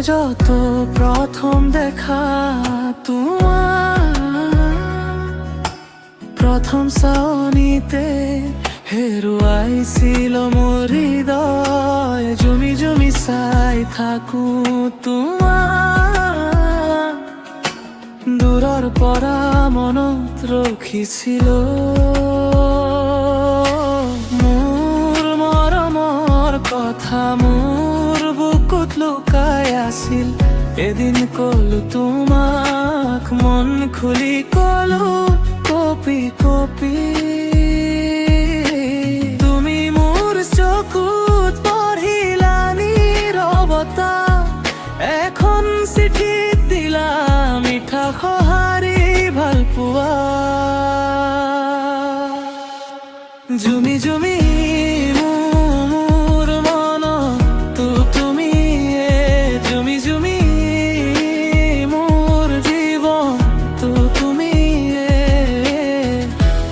যত প্রথম দেখা তোমার, প্রথম চাৱনিতে হেৰুৱাইছিল মোৰ হৃদয়। জুমি জুমি চাই থাকো তোমাৰ, দূৰৰ পৰা মনত ৰখিছিল মোৰ মৰমৰ কথা, মোৰ বুকুত লুকাই আছিল। এদিন কলো তোমাক, মন খুলি কলো কপি কপি। তুমি মোৰ চকুত পঢ়িলা নীৰৱতা, এখন চিঠিত দিলা মিঠা সঁহাৰি ভাল পোৱা। জুমি জুমি মোৰ মনত তুমি, জুমি জুমি মোৰ জীৱন তুমি।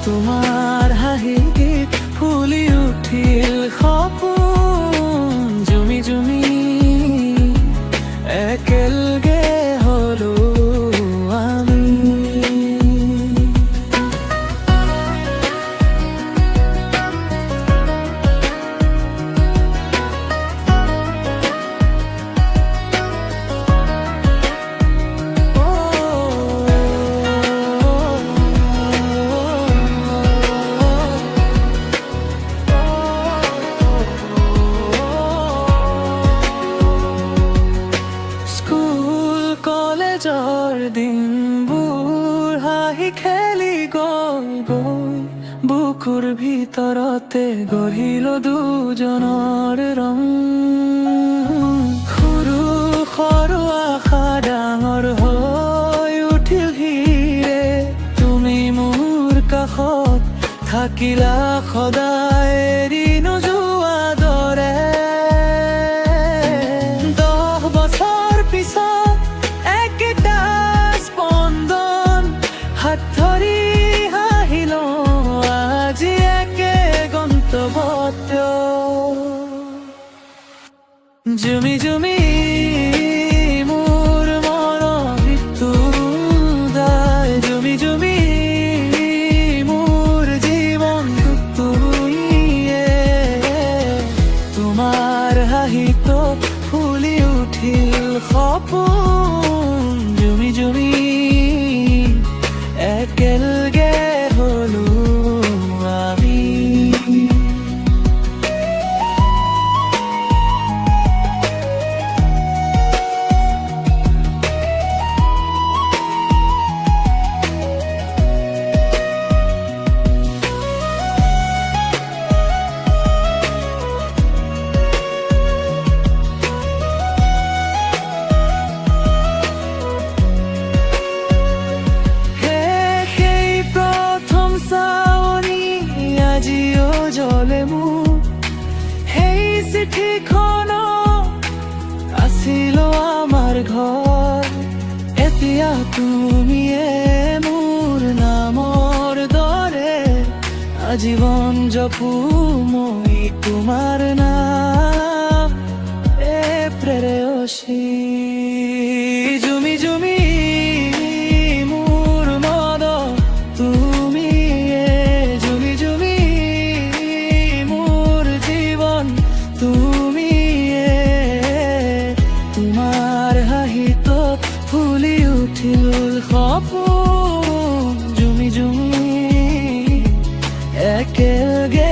তোমাৰ হাঁহিত ফুলি উঠিল সপোন, জুমি জুমি একেলগে হলো আমি। কলেজৰ দিনবোৰ হাঁহি খেলি গ'ল গৈ, বুকুৰ ভিতৰতে গঢ়িলো দুজনৰ ৰং। সৰু সৰু আশা ডাঙৰ হৈ উঠিল হিৰে, তুমি মোৰ কাষত থাকিলা সদায় এৰি নোযোৱা দৰে। 10 বছৰ পিছত একেটা স্পন্দন, হাত ধৰি হাঁহিলো আজি একে গন্তব্যত। জুমি জুমি মোৰ মনত দায়, জুমি জুমি মোৰ জীৱন তুমিয়ে। তোমাৰ হাঁহিত ফুলি উঠিল সপোন, জুমি জুমি একেলগে হলো আমি। আজিও জ্বলে মোৰ সেই চিঠিখন, আছিল আমাৰ ঘৰ। এতিয়া তুমিয়ে মোৰ নামৰ দৰে, আজীৱন জপো মই তোমাৰ নাম, এ প্ৰেয়সী। জুমি জুমি মোৰ মনত তুমি, জুমি জুমি মোৰ জীৱন তুমি। তোমাৰ হাঁহিত ফুলি উঠিল সপোন, জুমি জুমি একেলগে